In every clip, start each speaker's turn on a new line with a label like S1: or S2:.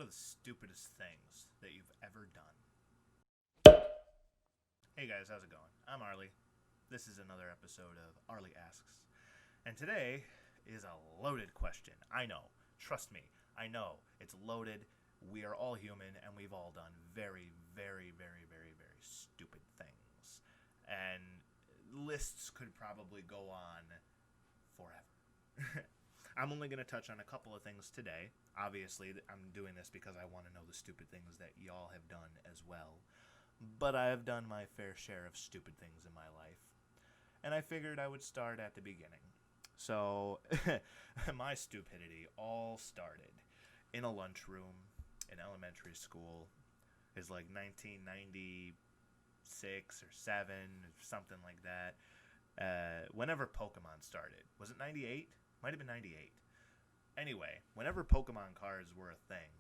S1: are the stupidest things that you've ever done? Hey guys, how's it going? I'm Arly. This is another episode of Arly Asks. And today is a loaded question. I know. Trust me. I know. It's loaded. We are all human and we've all done very, very, very, very, very stupid things. And lists could probably go on forever. I'm only going to touch on a couple of things today. Obviously, I'm doing this because I want to know the stupid things that y'all have done as well. But I have done my fair share of stupid things in my life. And I figured I would start at the beginning. So, my stupidity all started in a lunchroom in elementary school. It's like 1996 or 7, or something like that. Whenever Pokemon started. Was it 98? Might have been 98. Anyway, whenever Pokemon cards were a thing,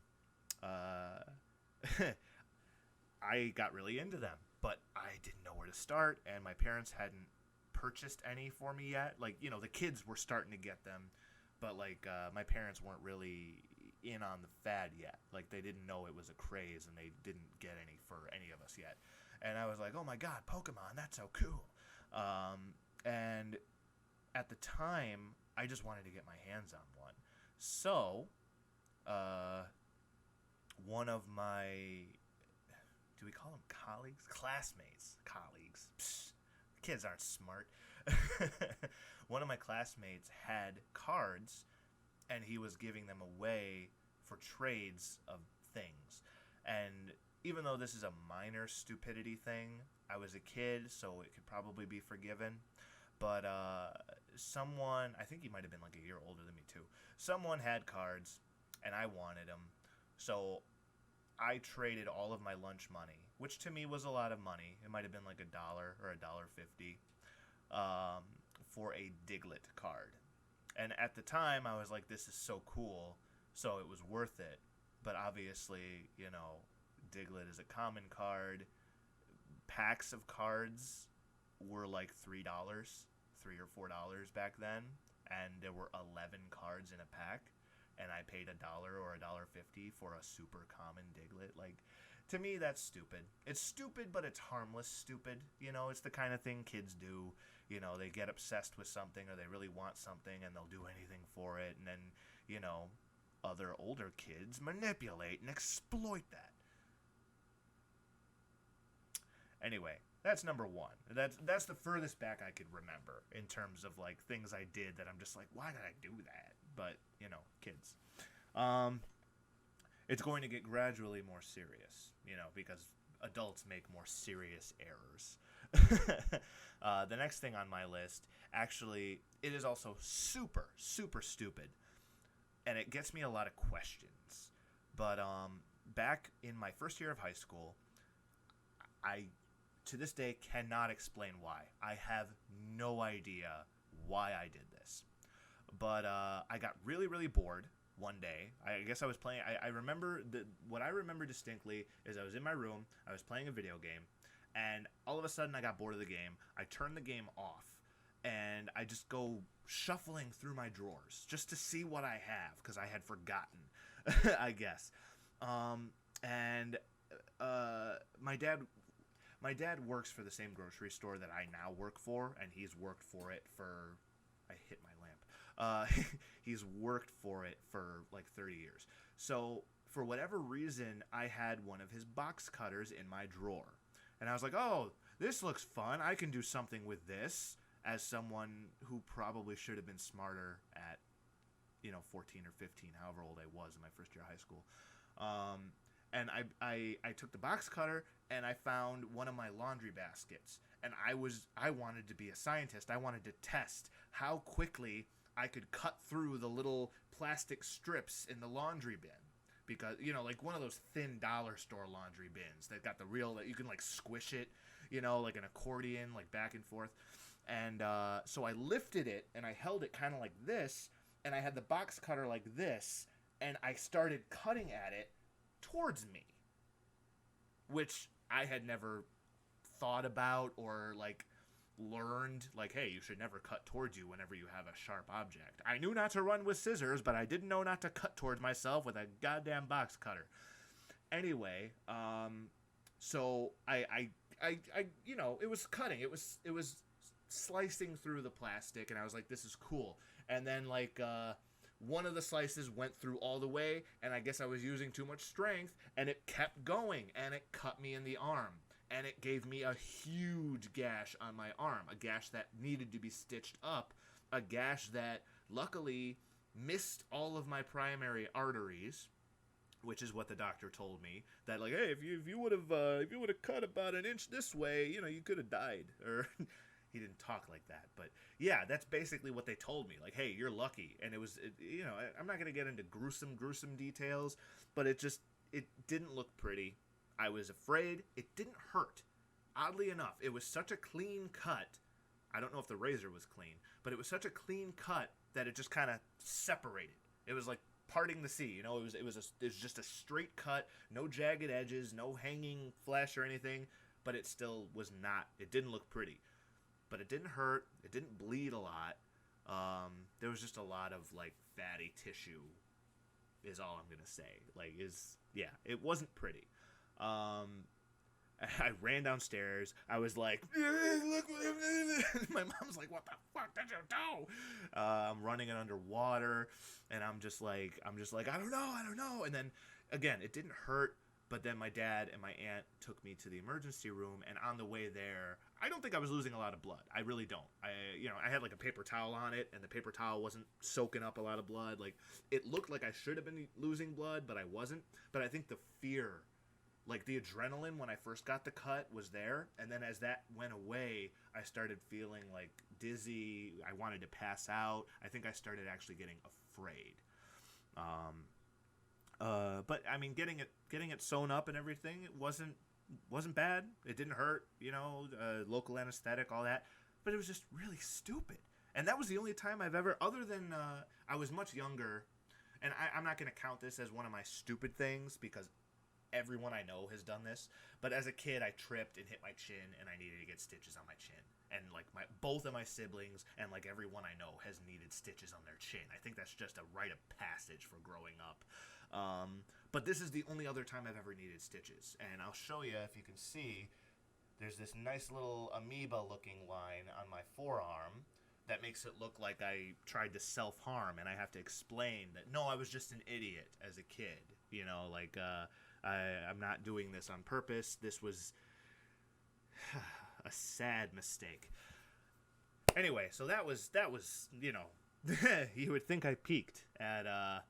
S1: I got really into them. But I didn't know where to start, and my parents hadn't purchased any for me yet. Like, you know, the kids were starting to get them, but, like, my parents weren't really in on the fad yet. Like, they didn't know it was a craze, and they didn't get any for any of us yet. And I was like, oh my god, Pokemon, that's so cool. And at the time, I just wanted to get my hands on one. So, one of my, do we call them colleagues? Classmates. Colleagues. Psst, kids aren't smart. One of my classmates had cards, and he was giving them away for trades of things. And even though this is a minor stupidity thing, I was a kid, so it could probably be forgiven. But someone, I think he might have been like a year older than me too, someone had cards, and I wanted them. So I traded all of my lunch money, which to me was a lot of money. It might have been like $1 or $1.50, for a Diglett card. And at the time, I was like, this is so cool, so it was worth it. But obviously, you know, Diglett is a common card. Packs of cards were like $3, $3 or $4 back then, and there were 11 cards in a pack, and I paid $1 or $1.50 for a super common Diglett. Like, to me, that's stupid. It's stupid, but it's harmless stupid. You know, it's the kind of thing kids do. You know, they get obsessed with something, or they really want something, and they'll do anything for it, and then, you know, other older kids manipulate and exploit that. Anyway, that's number one. That's the furthest back I could remember in terms of, like, things I did that I'm just like, why did I do that? But, you know, kids. It's going to get gradually more serious, you know, because adults make more serious errors. The next thing on my list, actually, it is also super, super stupid. And it gets me a lot of questions. But back in my first year of high school, I, to this day, cannot explain why. I have no idea why I did this. But I got really, really bored one day. I guess I was playing. I remember what I remember distinctly is I was in my room. I was playing a video game, and all of a sudden I got bored of the game. I turned the game off, and I just go shuffling through my drawers just to see what I have, because I had forgotten, I guess. And my dad works for the same grocery store that I now work for, and he's worked for it for, I hit my lamp. He's worked for it for like 30 years. So for whatever reason, I had one of his box cutters in my drawer. And I was like, oh, this looks fun. I can do something with this, as someone who probably should have been smarter at, 14 or 15, however old I was in my first year of high school. And I took the box cutter, and I found one of my laundry baskets. And I wanted to be a scientist. I wanted to test how quickly I could cut through the little plastic strips in the laundry bin. Because, like one of those thin dollar store laundry bins that got the real, that you can like squish it, like an accordion, like back and forth. And so I lifted it, and I held it kind of like this, and I had the box cutter like this, and I started cutting at it towards me, which I had never thought about or like learned, like, hey, you should never cut towards you whenever you have a sharp object. I knew not to run with scissors, but I didn't know not to cut towards myself with a goddamn box cutter. Anyway, so I you know, it was cutting. It was slicing through the plastic, and I was like, this is cool. And then, like, one of the slices went through all the way, and I guess I was using too much strength, and it kept going, and it cut me in the arm. And it gave me a huge gash on my arm, a gash that needed to be stitched up, a gash that luckily missed all of my primary arteries, which is what the doctor told me. That, like, hey, if you would have cut about an inch this way, you know, you could have died. Or he didn't talk like that, but yeah, that's basically what they told me. Like, hey, you're lucky. And you know, I'm not gonna get into gruesome details, but it didn't look pretty. I was afraid. It didn't hurt. Oddly enough, it was such a clean cut. I don't know if the razor was clean, but it was such a clean cut that it just kind of separated. It was like parting the sea, you know. It was just a straight cut, no jagged edges, no hanging flesh or anything. But it still was not. It didn't look pretty, but it didn't hurt. It didn't bleed a lot. There was just a lot of, like, fatty tissue. Is all I'm gonna say. Like, it wasn't pretty. I ran downstairs. I was like, look what my mom's like, what the fuck did you do? I'm running it underwater, and I'm just like, I don't know. And then, again, it didn't hurt, but then my dad and my aunt took me to the emergency room, and on the way there, I don't think I was losing a lot of blood. I really don't. I had, like, a paper towel on it, and the paper towel wasn't soaking up a lot of blood. Like, it looked like I should have been losing blood, but I wasn't. But I think the fear, like, the adrenaline when I first got the cut was there, and then as that went away, I started feeling, like, dizzy. I wanted to pass out. I think I started actually getting afraid. But I mean, getting it sewn up and everything, it wasn't bad. It didn't hurt, you know, local anesthetic, all that. But it was just really stupid. And that was the only time I've ever, other than I was much younger, and I'm not going to count this as one of my stupid things because everyone I know has done this, but as a kid, I tripped and hit my chin, and I needed to get stitches on my chin. And, like, both of my siblings and, like, everyone I know has needed stitches on their chin. I think that's just a rite of passage for growing up. But this is the only other time I've ever needed stitches. And I'll show you, if you can see, there's this nice little amoeba-looking line on my forearm that makes it look like I tried to self-harm, and I have to explain that, no, I was just an idiot as a kid. You know, like, I'm not doing this on purpose. This was a sad mistake. Anyway, so that was you know, you would think I peaked at a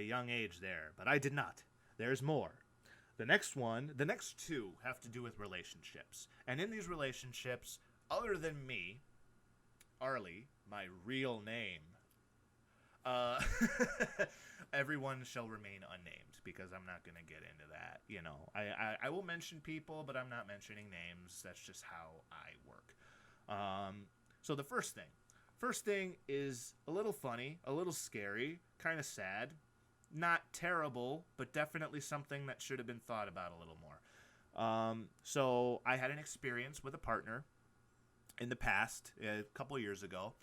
S1: young age there, but I did not. There's more. The next two have to do with relationships. And in these relationships, other than me, Arly, my real name, everyone shall remain unnamed, because I'm not going to get into that. You know, I will mention people, but I'm not mentioning names. That's just how I work. So the first thing is a little funny, a little scary, kind of sad. Not terrible, but definitely something that should have been thought about a little more. So I had an experience with a partner in the past, a couple of years ago.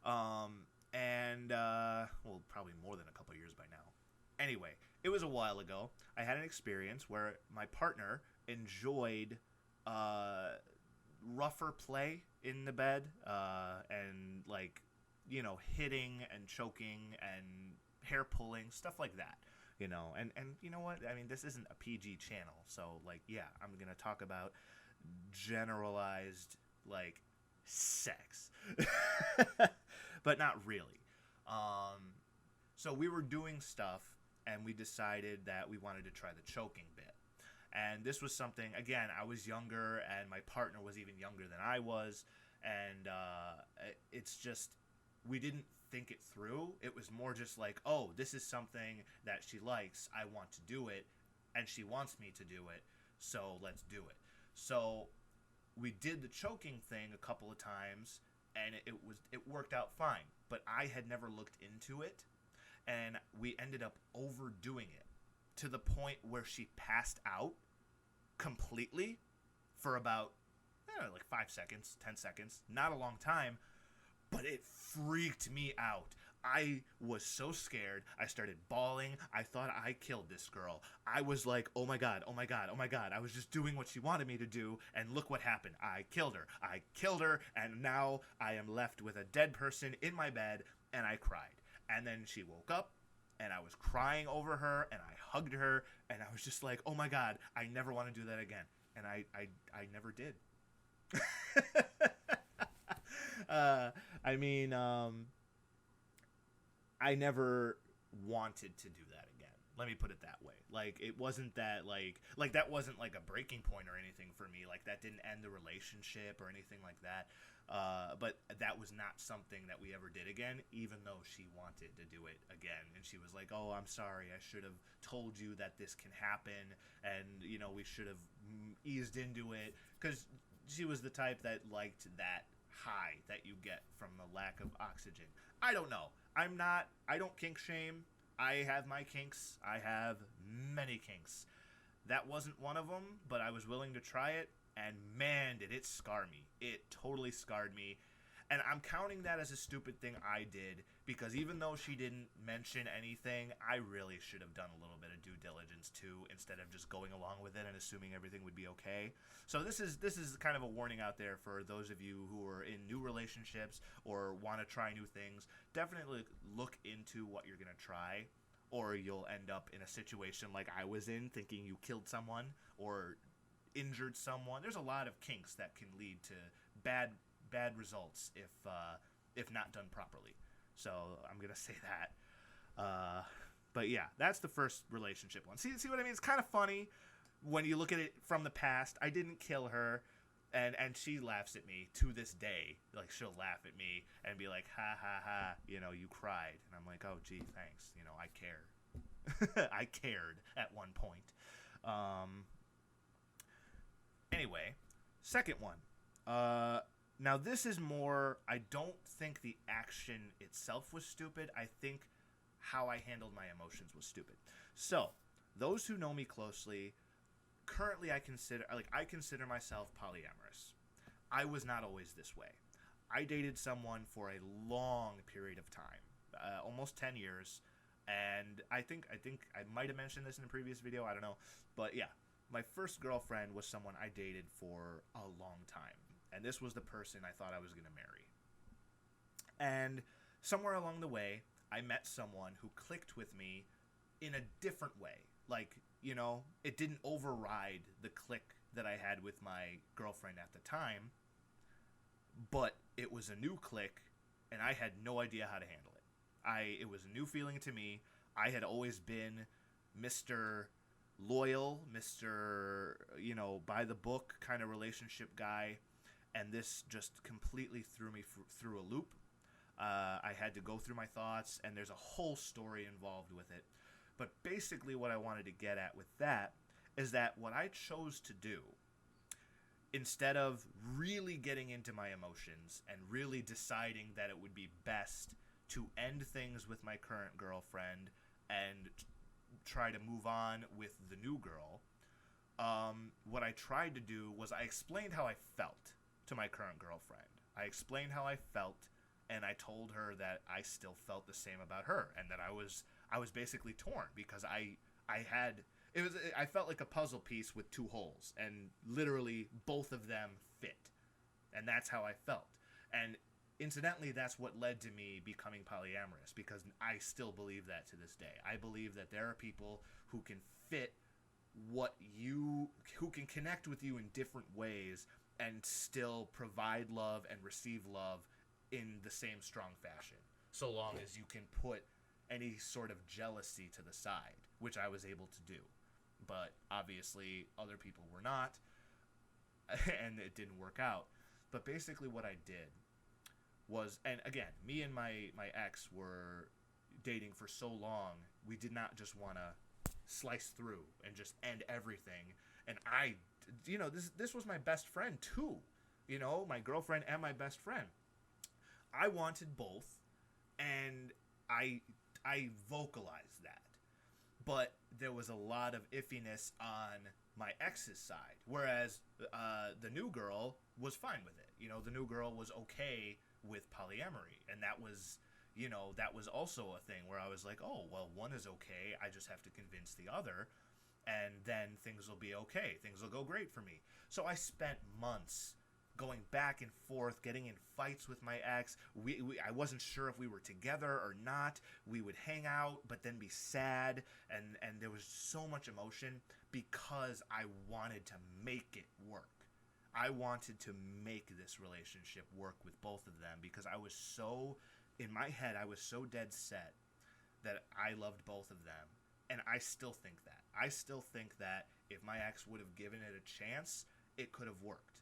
S1: And probably more than a couple years by now. Anyway, it was a while ago. I had an experience where my partner enjoyed rougher play in the bed, and, like, you know, hitting and choking and hair pulling, stuff like that, you know. And you know what? I mean, this isn't a PG channel, so, like, yeah, I'm gonna talk about generalized, like, sex. But not really. So we were doing stuff, and we decided that we wanted to try the choking bit. And this was something, again, I was younger, and my partner was even younger than I was, and it's just, we didn't think it through. It was more just like, oh, this is something that she likes, I want to do it, and she wants me to do it, so let's do it. So we did the choking thing a couple of times, and it worked out fine, but I had never looked into it, and we ended up overdoing it to the point where she passed out completely for about like 5 seconds, 10 seconds, not a long time, but it freaked me out. I was so scared. I started bawling. I thought I killed this girl. I was like, oh my god, oh my god, oh my god. I was just doing what she wanted me to do, and look what happened. I killed her. I killed her, and now I am left with a dead person in my bed, and I cried. And then she woke up, and I was crying over her, and I hugged her, and I was just like, oh my god, I never want to do that again. And I never did. I never wanted to do that again. Let me put it that way. Like, it wasn't that, like that wasn't, like, a breaking point or anything for me. Like, that didn't end the relationship or anything like that. But that was not something that we ever did again, even though she wanted to do it again. And she was like, oh, I'm sorry. I should have told you that this can happen. And, you know, we should have eased into it. Because she was the type that liked that high that you get from the lack of oxygen. I don't know. I don't kink shame. I have my kinks. I have many kinks. That wasn't one of them, but I was willing to try it, and man, did it scar me. It totally scarred me. And I'm counting that as a stupid thing I did, because even though she didn't mention anything, I really should have done a little bit of due diligence too, instead of just going along with it and assuming everything would be okay. So this is kind of a warning out there for those of you who are in new relationships or want to try new things. Definitely look into what you're going to try, or you'll end up in a situation like I was in, thinking you killed someone or injured someone. There's a lot of kinks that can lead to bad results if not done properly. So I'm gonna say that. But yeah, that's the first relationship one. See what I mean? It's kind of funny when you look at it from the past. I didn't kill her, and she laughs at me to this day. Like, she'll laugh at me and be like, ha ha ha, you know, you cried. And I'm like, oh gee, thanks. You know, I care. I cared at one point. Anyway, second one. Now, this is more, I don't think the action itself was stupid. I think how I handled my emotions was stupid. So, those who know me closely, currently I consider myself polyamorous. I was not always this way. I dated someone for a long period of time, almost 10 years, and I think I might have mentioned this in a previous video, I don't know, but yeah, my first girlfriend was someone I dated for a long time. And this was the person I thought I was going to marry. And somewhere along the way, I met someone who clicked with me in a different way. Like, you know, it didn't override the click that I had with my girlfriend at the time, but it was a new click, and I had no idea how to handle it. It was a new feeling to me. I had always been Mr. Loyal, Mr., you know, by the book kind of relationship guy. And this just completely threw me through a loop. I had to go through my thoughts, and there's a whole story involved with it. But basically what I wanted to get at with that is that what I chose to do, instead of really getting into my emotions and really deciding that it would be best to end things with my current girlfriend and try to move on with the new girl, what I tried to do was I explained how I felt to my current girlfriend. I explained how I felt, and I told her that I still felt the same about her, and that I was basically torn because I felt like a puzzle piece with two holes, and literally both of them fit, and that's how I felt. And incidentally, that's what led to me becoming polyamorous, because I still believe that to this day. I believe that there are people who can fit who can connect with you in different ways and still provide love and receive love in the same strong fashion, so long as you can put any sort of jealousy to the side, which I was able to do. But obviously other people were not, and it didn't work out. But basically what I did was, and again, me and my ex were dating for so long, we did not just want to slice through and just end everything. And this was my best friend too, you know, my girlfriend and my best friend. I wanted both, and I vocalized that. but there was a lot of iffiness on my ex's side, whereas the new girl was fine with it. You know, the new girl was okay with polyamory, and that was, you know, that was also a thing where I was like, oh, well, one is okay, I just have to convince the other, and then things will be okay. Things will go great for me. So I spent months going back and forth, getting in fights with my ex. I wasn't sure if we were together or not. We would hang out, but then be sad, and there was so much emotion because I wanted to make it work. I wanted to make this relationship work with both of them because I was so, in my head, I was so dead set that I loved both of them. And I still think that. I still think that if my ex would have given it a chance, it could have worked.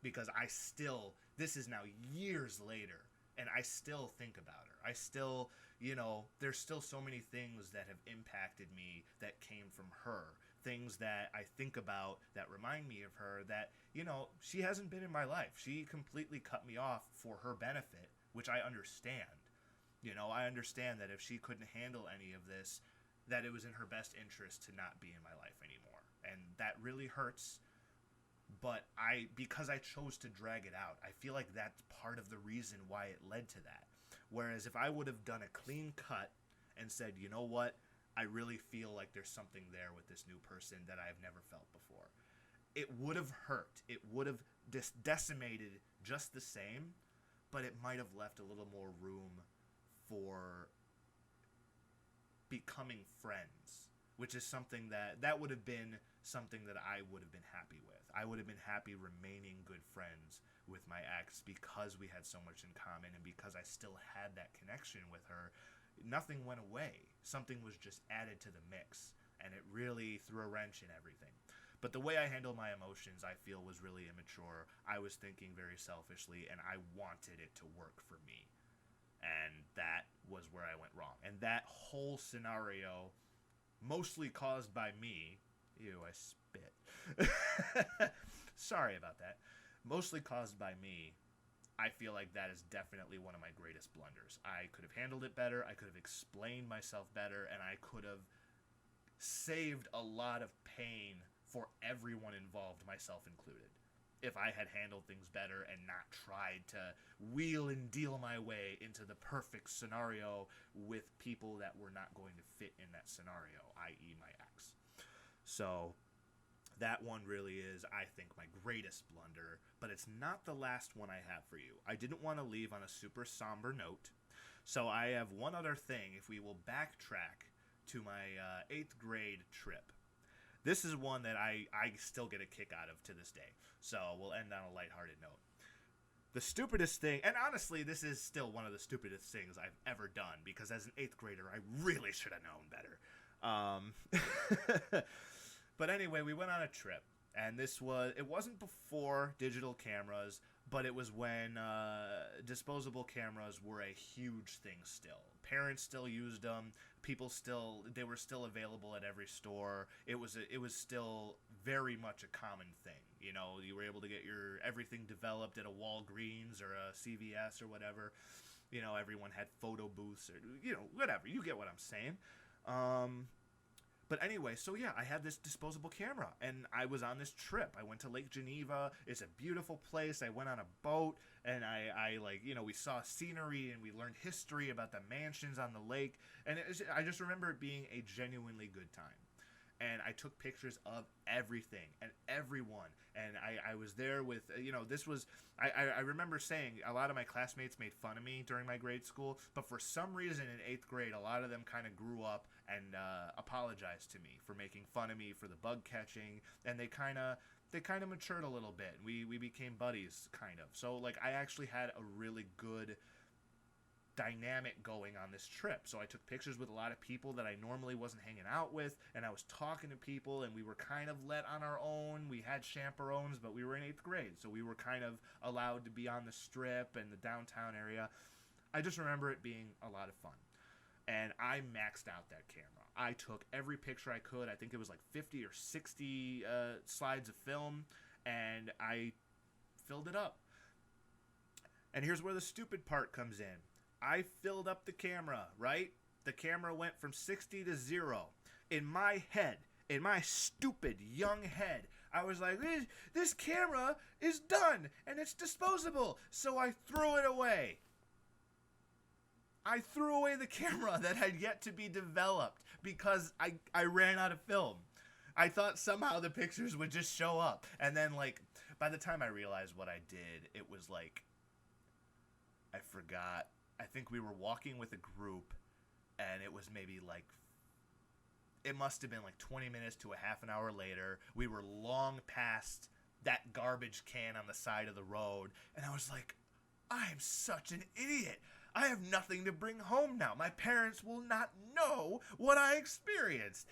S1: Because I still, this is now years later, and I still think about her. I still, you know, there's still so many things that have impacted me that came from her. Things that I think about that remind me of her that, you know, she hasn't been in my life. She completely cut me off for her benefit, which I understand. You know, I understand that if she couldn't handle any of this, that it was in her best interest to not be in my life anymore. And that really hurts. But because I chose to drag it out, I feel like that's part of the reason why it led to that. Whereas if I would have done a clean cut and said, you know what, I really feel like there's something there with this new person that I've never felt before, it would have hurt. It would have decimated just the same, but it might have left a little more room for becoming friends, which is something that would have been something that I would have been happy with. I would have been happy remaining good friends with my ex because we had so much in common and because I still had that connection with her. Nothing went away. Something was just added to the mix, and it really threw a wrench in everything. But the way I handled my emotions, I feel, was really immature. I was thinking very selfishly, and I wanted it to work for me. And that was where I went wrong. And that whole scenario, mostly caused by me, ew, I spit. Sorry about that. Mostly caused by me, I feel like that is definitely one of my greatest blunders. I could have handled it better, I could have explained myself better, and I could have saved a lot of pain for everyone involved, myself included, if I had handled things better and not tried to wheel and deal my way into the perfect scenario with people that were not going to fit in that scenario, i.e. my ex. So that one really is, I think, my greatest blunder, but it's not the last one I have for you. I didn't want to leave on a super somber note, so I have one other thing if we will backtrack to my 8th grade trip. This is one that I still get a kick out of to this day, so we'll end on a lighthearted note. The stupidest thing, and honestly, this is still one of the stupidest things I've ever done, because as an 8th grader, I really should have known better. But anyway, we went on a trip, and it wasn't before digital cameras, but it was when disposable cameras were a huge thing still. Parents still used them. They were still available at every store. It was still very much a common thing. You know, you were able to get your everything developed at a Walgreens or a CVS or whatever. You know, everyone had photo booths or, you know, whatever. You get what I'm saying. But anyway, so yeah, I had this disposable camera, and I was on this trip. I went to Lake Geneva. It's a beautiful place. I went on a boat, and I like, you know, we saw scenery, and we learned history about the mansions on the lake, and I just remember it being a genuinely good time. And I took pictures of everything and everyone, and I was there with, you know, this was, I remember saying a lot of my classmates made fun of me during my grade school, but for some reason in 8th grade, a lot of them kind of grew up and apologized to me for making fun of me for the bug catching, and they kind of matured a little bit. We became buddies, kind of. So, like, I actually had a really good dynamic going on this trip. So I took pictures with a lot of people that I normally wasn't hanging out with, and I was talking to people, and we were kind of let on our own. We had chaperones, but we were in 8th grade, so we were kind of allowed to be on the strip and the downtown area. I just remember it being a lot of fun, and I maxed out that camera. I took every picture I could. I think it was like 50 or 60 slides of film, and I filled it up. And here's where the stupid part comes in. I filled up the camera, right? The camera went from 60 to 0. in my head, in my stupid young head, I was like, this camera is done and it's disposable. So I threw it away. I threw away the camera that had yet to be developed because I ran out of film. I thought somehow the pictures would just show up. And then, like, by the time I realized what I did, it was like, I forgot. I think we were walking with a group, and it was maybe like, it must have been like 20 minutes to a half an hour later. We were long past that garbage can on the side of the road, and I was like, I am such an idiot. I have nothing to bring home now. My parents will not know what I experienced.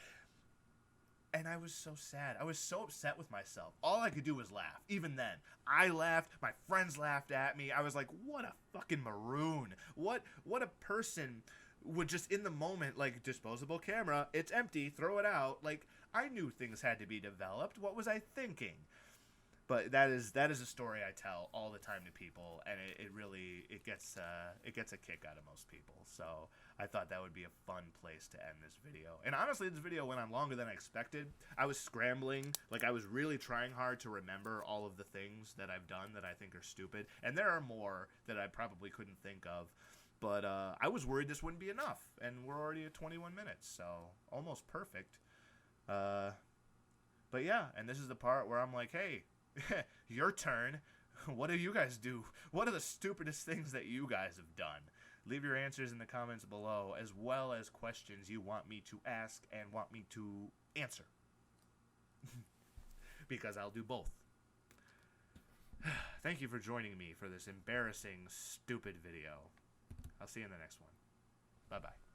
S1: And I was so sad. I was so upset with myself. All I could do was laugh. Even then, I laughed. My friends laughed at me. I was like, what a fucking maroon. What a person would just in the moment, like, disposable camera, it's empty, throw it out. Like, I knew things had to be developed. What was I thinking? But that is a story I tell all the time to people, and it really gets a kick out of most people. So I thought that would be a fun place to end this video. And honestly, this video went on longer than I expected. I was scrambling, like I was really trying hard to remember all of the things that I've done that I think are stupid, and there are more that I probably couldn't think of. But I was worried this wouldn't be enough, and we're already at 21 minutes, so almost perfect. But yeah, and this is the part where I'm like, hey, your turn. What do you guys do? What are the stupidest things that you guys have done? Leave your answers in the comments below, as well as questions you want me to ask and want me to answer. Because I'll do both. Thank you for joining me for this embarrassing, stupid video. I'll see you in the next one. Bye-bye.